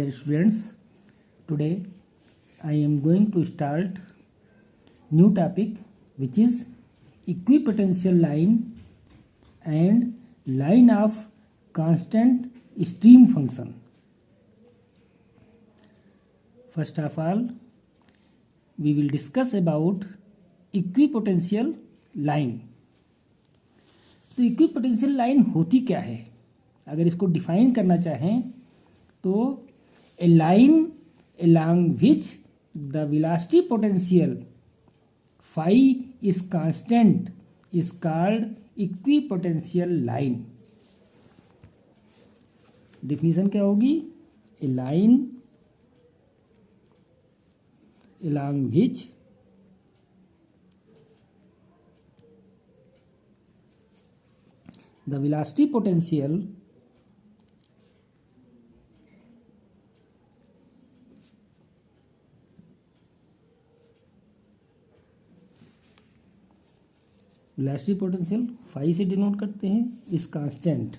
Dear students, today I am going to start new topic which is equipotential line and line of constant stream function. First of all, we will discuss about equipotential line. तो equipotential line होती क्या है? अगर इसको define करना चाहें तो ए line along which the velocity potential phi is constant is called equipotential line. Definition क्या होगी? A line along which the velocity potential phi से डिनोट करते हैं is constant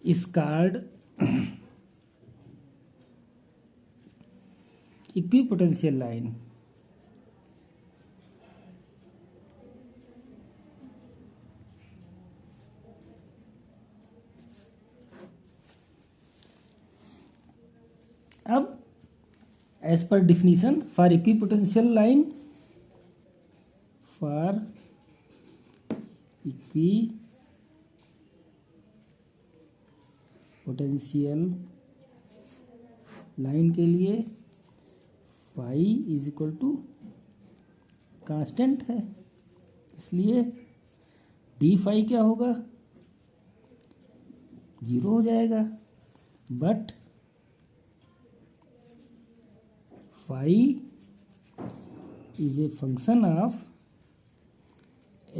is called equipotential line अब as per definition for equipotential line के लिए phi is equal to constant है, इसलिए डी फाई क्या होगा? 0 हो जाएगा. But phi is a function of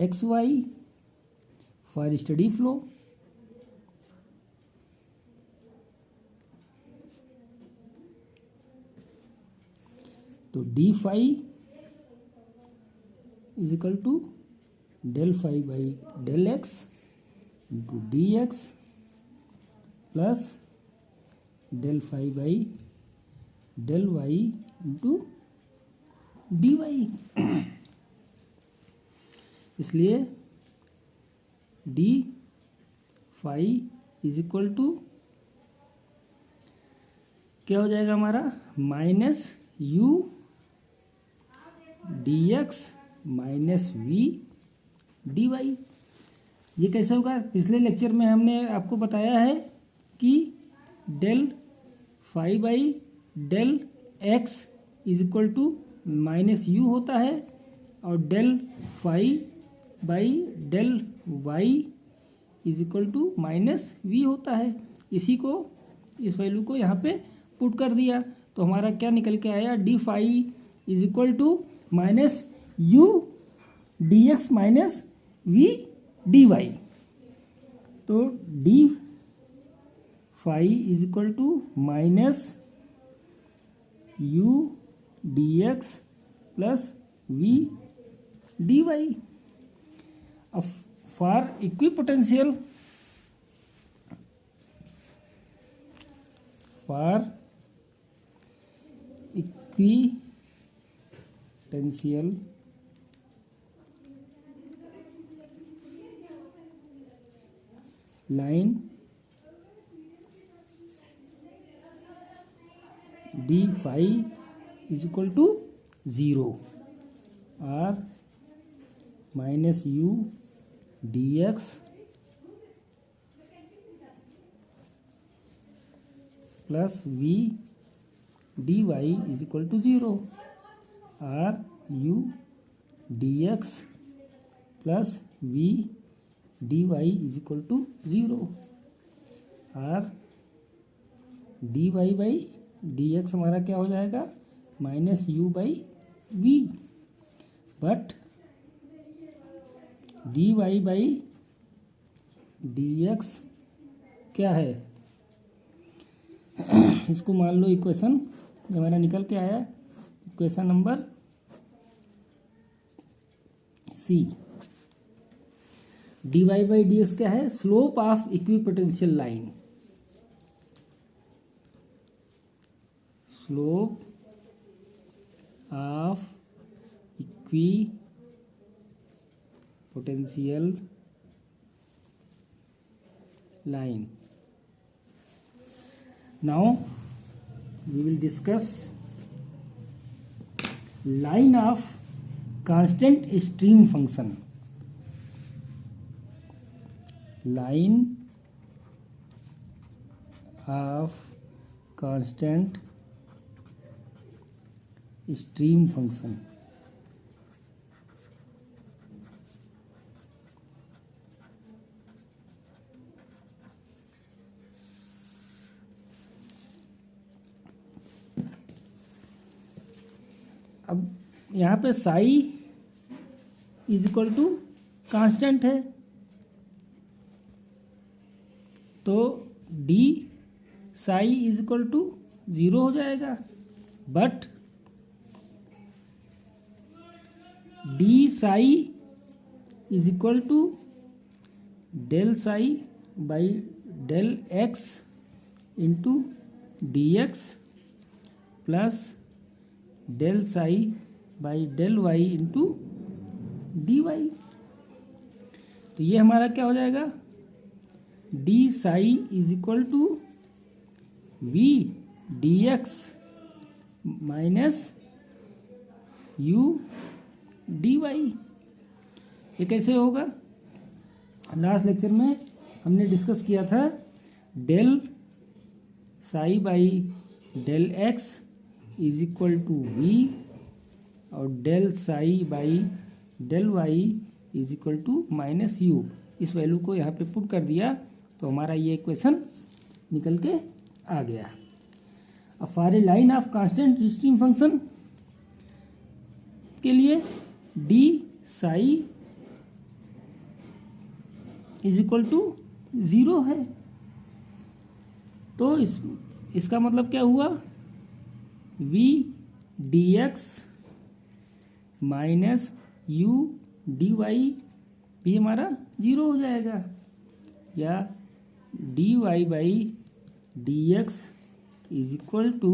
x y for steady flow. तो d phi is equal to del phi by del x into d x plus del phi by del y into d y. इसलिए d phi is equal to क्या हो जाएगा हमारा? Minus u d x minus v d y. ये कैसे होगा? पिछले lecture में हमने आपको बताया है कि del phi by del x is equal to minus u होता है और del phi by del y is equal to minus v होता है. इसी को इस वैल्यू को यहाँ पे पुट कर दिया तो हमारा क्या निकल के आया? D phi is equal to minus u d x minus v d y. तो d phi is equal to minus u d x plus v d y. अब for equipotential line d phi is equal to 0 और minus u d x plus v d y is equal to 0 और u d x plus v d y is equal to 0 और d y by d x हमारा क्या हो जाएगा? Minus u by v. But d y by d x क्या है? इसको मान लो इक्वेशन हमारा निकल के आया, equation number c. dy by d x क्या है, slope of equipotential line, slope of equipotential line. Now we will discuss line of constant stream function. Line of constant stream function. अब यहाँ पे psi is equal to constant है, तो d psi is equal to 0 हो जाएगा, but d psi is equal to del psi by del x into d x plus del psi by del y into d y. तो ये हमारा क्या हो जाएगा, d psi is equal to v d x minus u d y. ये कैसे होगा, last lecture में हमने डिस्कस किया था del psi by del x is equal to v और del psi by del y is equal to minus u. इस value को यहाँ पे पुट कर दिया तो हमारा ये इक्वेशन निकल के आ गया. अब for a line of constant stream function के लिए d psi is equal to 0 है, तो इसका मतलब क्या हुआ, v d x minus u d y भी हमारा 0 हो जाएगा, या d y by d x is equal to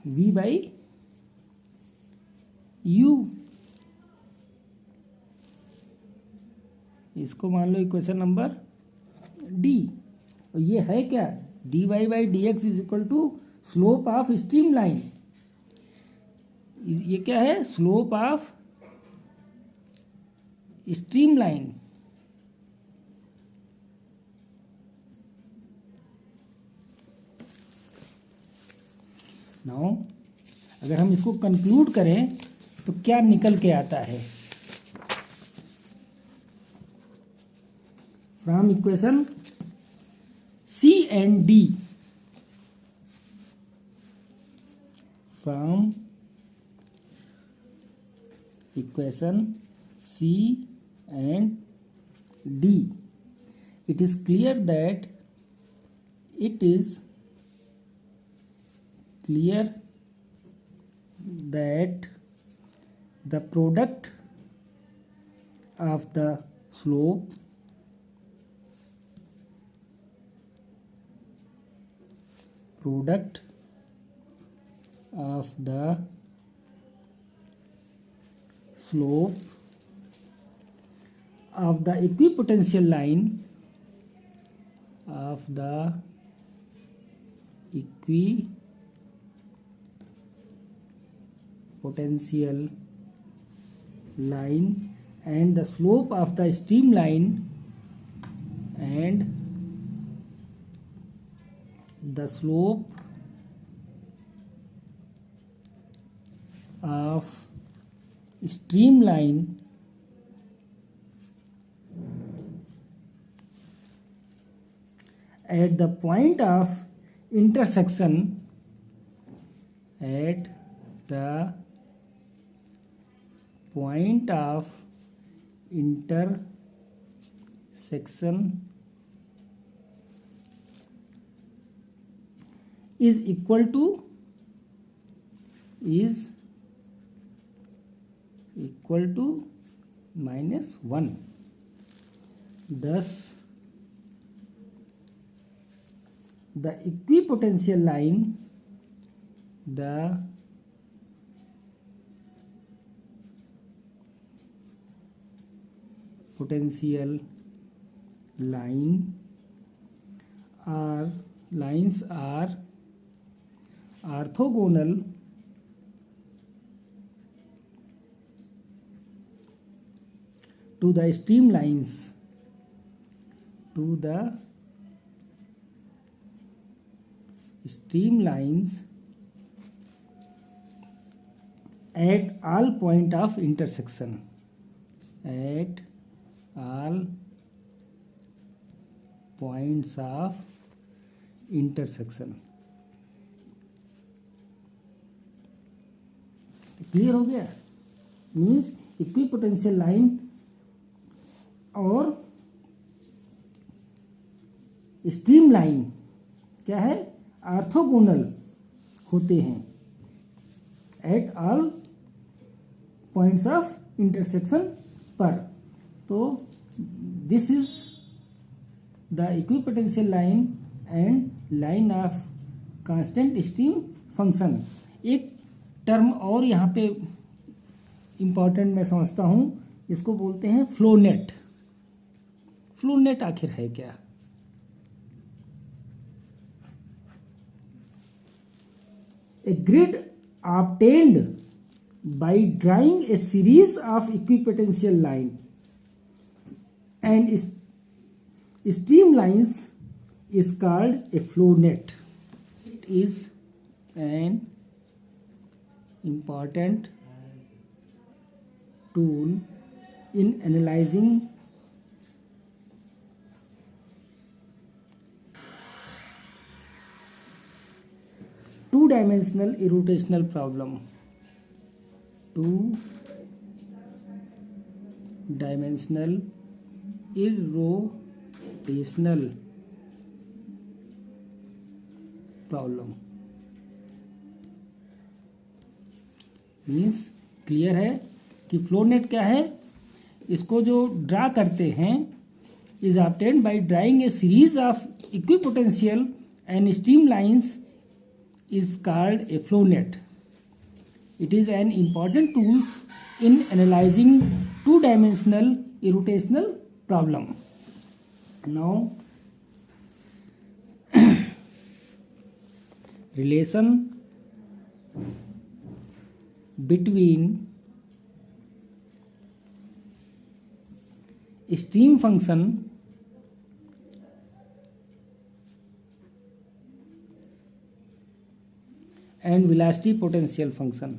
v by u. इसको मान लो इक्वेशन नंबर डी. और ये है क्या, d y by d x is equal to slope of stream line. ये क्या है, slope of stream line. Now अगर हम इसको कंक्लूड करें तो क्या निकल के आता है, from equation c and d, from equation c and d, it is clear that the product of the slope of the equipotential line and the slope of the streamline and the slope of streamline at the point of intersection is equal to equal to -1. Thus the equipotential line lines are orthogonal to the streamlines at all point of intersection. At all points of intersection. Clear हो गया? Means equipotential line और stream line क्या है? Orthogonal होते हैं at all points of intersection पर. तो this is the equipotential line and line of constant stream function. एक टर्म और यहाँ पे इम्पॉर्टेंट मैं समझता हूँ, इसको बोलते हैं फ्लो नेट. फ्लो नेट आखिर है क्या? A grid obtained by drawing a series of equipotential line and streamlines is called a flow net. It is an important tool in analyzing two-dimensional irrotational problem. Two-dimensional irrotational problem means clear है कि flow net क्या है. इसको जो draw करते हैं is obtained by drawing A series of equipotential and stream lines is called a flow net. It is an important tool in analyzing two-dimensional irrotational problem. Now, relation between stream function and velocity potential function.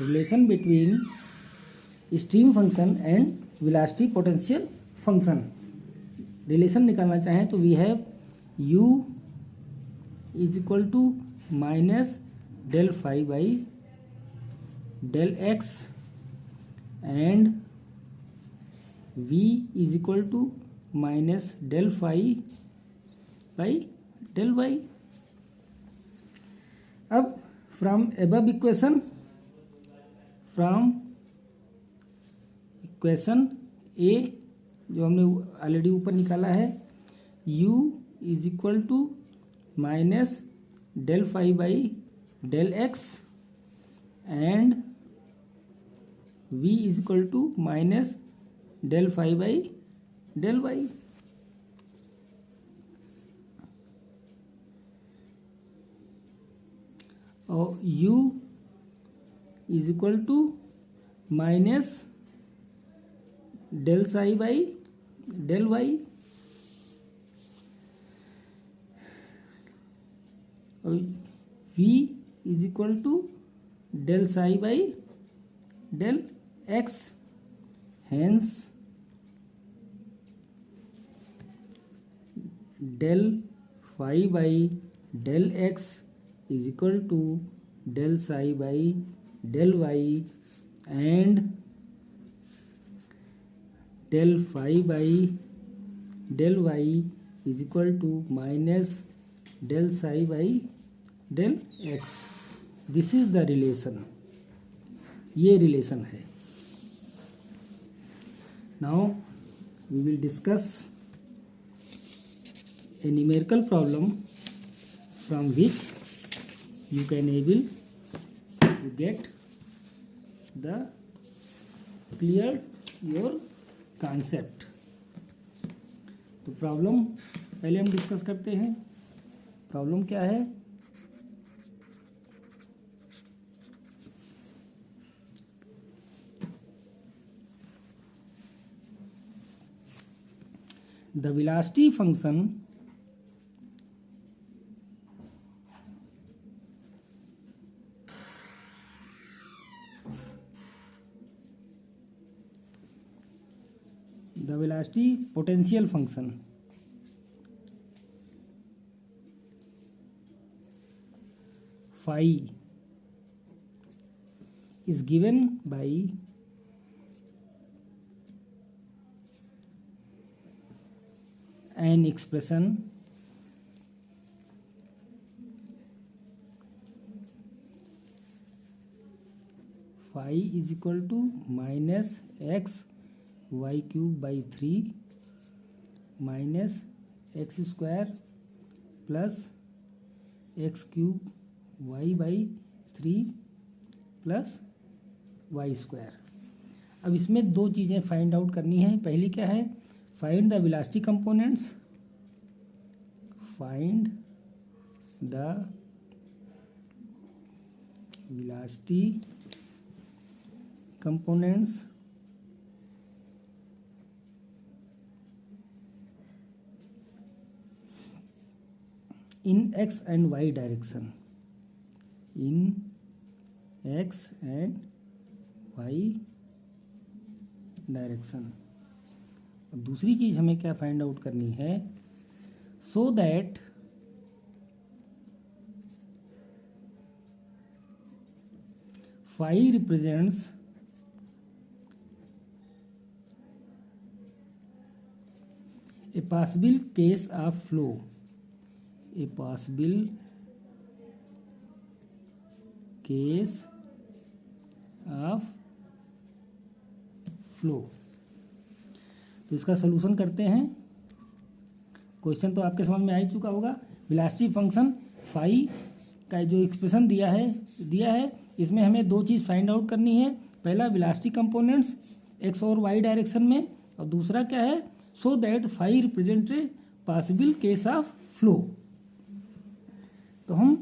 Relation between stream function and velocity potential function. Relation निकालना चाहें तो we have u is equal to minus del phi by del x and v is equal to minus del phi by del y. अब from above equation A जो हमने already ऊपर निकाला है u is equal to minus del phi by del x and v is equal to minus del phi by del y. और u is equal to minus del psi by del y. और v is equal to del psi by del x. Hence del phi by del x is equal to del psi by del y and del phi by del y is equal to minus del psi by del x। This is the relation, ये relation है। Now we will discuss a numerical problem from which you can able to get the clear your concept। तो problem पहले हम discuss करते हैं। Problem क्या है? The velocity function the velocity potential function phi is given by an expression phi is equal to minus x y cube by 3 minus x square plus x cube y by 3 plus y square. अब इसमें दो चीज़ें find out करनी है। पहली क्या है? Find the velocity components, find the velocity components in x and y direction, in x and y direction. अब दूसरी चीज हमें क्या फाइंड आउट करनी है? So that phi represents a possible case of flow, a possible case of flow। तो इसका solution करते हैं। क्वेश्चन तो आपके समझ में आ ही चुका होगा। वेलोसिटी फंक्शन फाई का जो एक्सप्रेशन दिया है इसमें हमें दो चीज़ फाइंड आउट करनी है। पहला वेलोसिटी कंपोनेंट्स एक्स और वाई डायरेक्शन में, और दूसरा क्या है? So that phi represent a possible case of flow. तो हम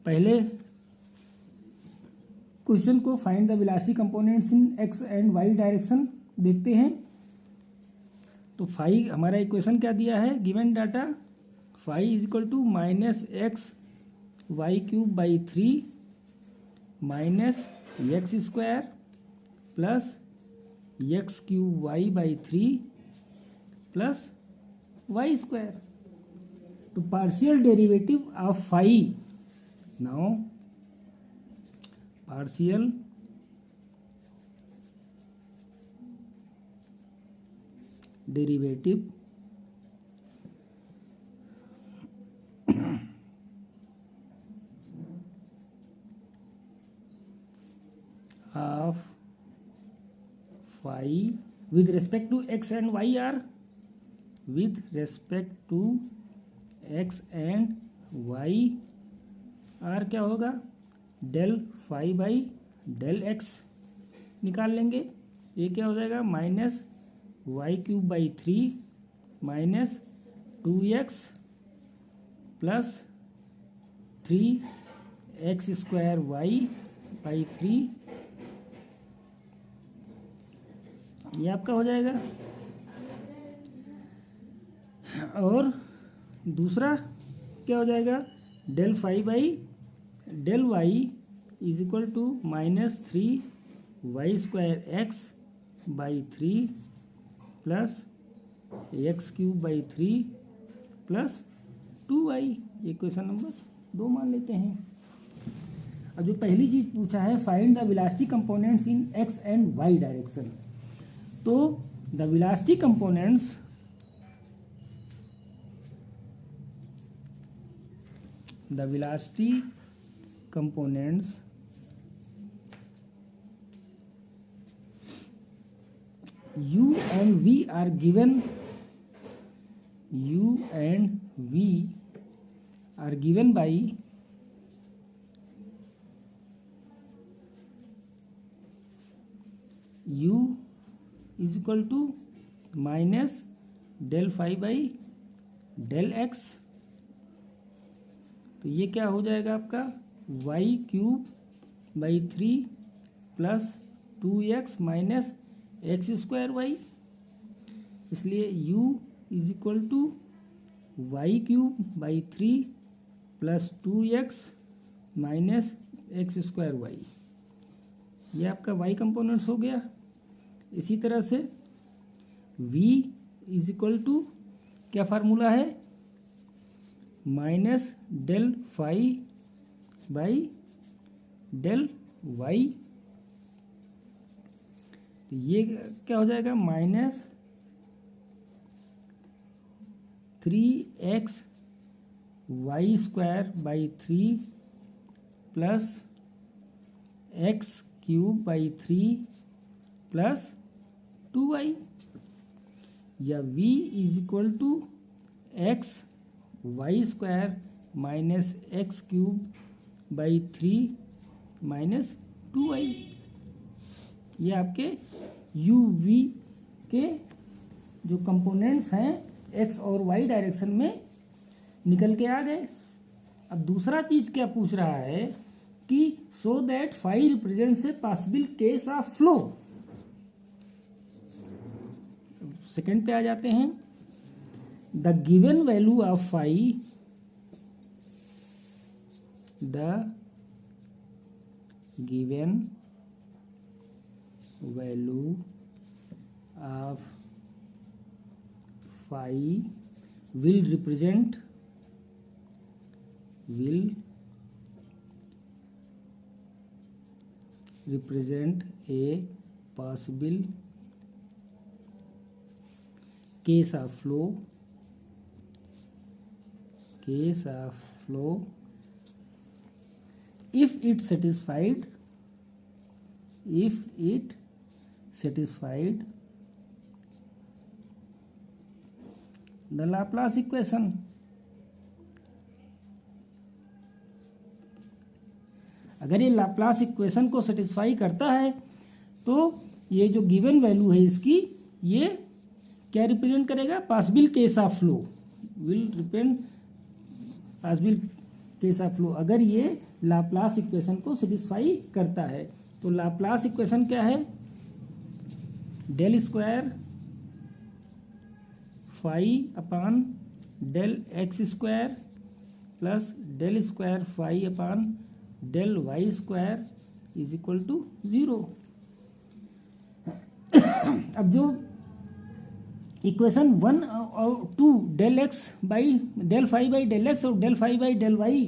पहले क्वेश्चन को find the velocity components in x and y direction देखते हैं। तो फाई हमारा इक्वेशन क्या दिया है? Given data phi is equal to minus x y cube by 3 minus x square plus x cube y by 3 plus Y square. तो partial derivative of phi, now partial derivative of phi with respect to x and y are, with respect to x and y are क्या होगा? Del phi by del x निकाल लेंगे। ये क्या हो जाएगा? Minus y cube by 3 minus 2x plus 3x square y by 3, ये आपका हो जाएगा। और दूसरा क्या हो जाएगा? Del phi by del y is equal to minus 3y square x by 3 plus x cube by 3 plus 2y। ये क्वेश्चन नंबर 2 मान लेते हैं। अब जो पहली चीज पूछा है, find the velocity components in x and y direction. तो the velocity components u and v are given by u is equal to minus del phi by del x। तो ये क्या हो जाएगा आपका y cube by 3 plus 2x minus x square y. इसलिए u is equal to y cube by 3 plus 2x minus x square y. ये आपका y components हो गया। इसी तरह से v इज इक्वल टू क्या फार्मूला है, minus del phi by del y. तो ये क्या हो जाएगा, minus 3x y square by 3 plus x cube by 3 plus 2y, या v is equal to x y square minus x cube by 3 minus 2y। ये आपके u v के जो कंपोनेंट्स हैं x और y डायरेक्शन में निकल के आ गए। अब दूसरा चीज क्या पूछ रहा है कि so that phi represents a possible case of flow. Second पे आ जाते हैं, the given value of phi, the given value of phi will represent a possible case of flow if it satisfied the Laplace equation। अगर ये Laplace equation को satisfy करता है तो ये जो गिवन वैल्यू है इसकी, ये क्या रिप्रेजेंट करेगा, possible case of flow, will represent possible case of flow. अगर ये लाप्लास इक्वेशन को सेटिस्फाई करता है तो लाप्लास इक्वेशन क्या है, del square phi upon del x square plus del square phi upon del y square is equal to 0। अब जो इक्वेशन 1 और 2 del x by del phi by del x और del phi by del y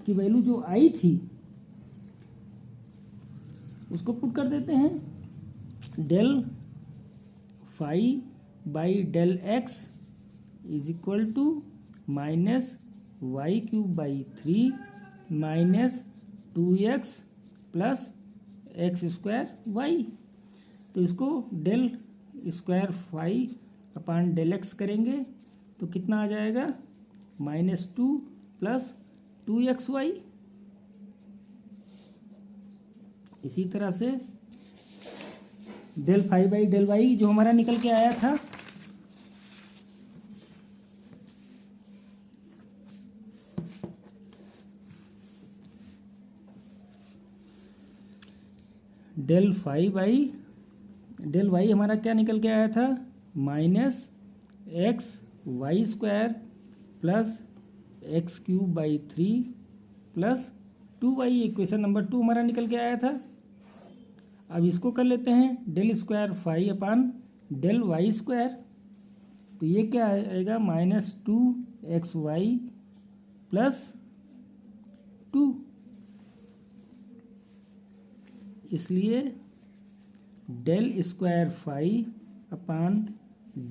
की value जो आई थी उसको put कर देते हैं, del phi by del x is equal to minus y cube by 3 minus 2x plus x square y. तो इसको del square phi upon del x करेंगे तो कितना आ जाएगा, -2 प्लस 2xy। इसी तरह से del phi by del y जो हमारा निकल के आया था, del phi by del y हमारा क्या निकल के आया था, minus x y square plus x cube by 3 plus 2y। Equation number 2 हमारा निकल के आया था। अब इसको कर लेते हैं del square phi upon del y square. तो ये क्या आएगा, -2xy प्लस 2। इसलिए del square phi upon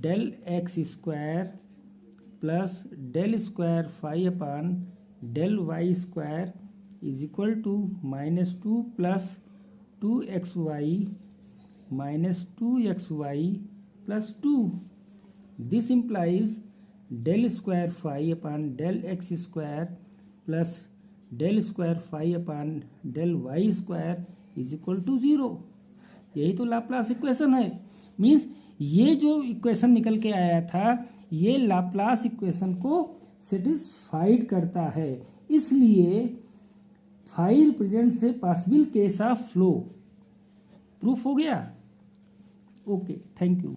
del x square plus del square phi upon del y square is equal to -2 plus 2xy minus 2xy plus 2। This implies del square phi upon del x square plus del square phi upon del y square is equal to 0। यही तो Laplace equation है। Means ये जो equation निकल के आया था ये लाप्लास इक्वेशन को सेटिस्फाइड करता है, इसलिए phi represents a possible case of flow. Proof हो गया। Okay, thank you.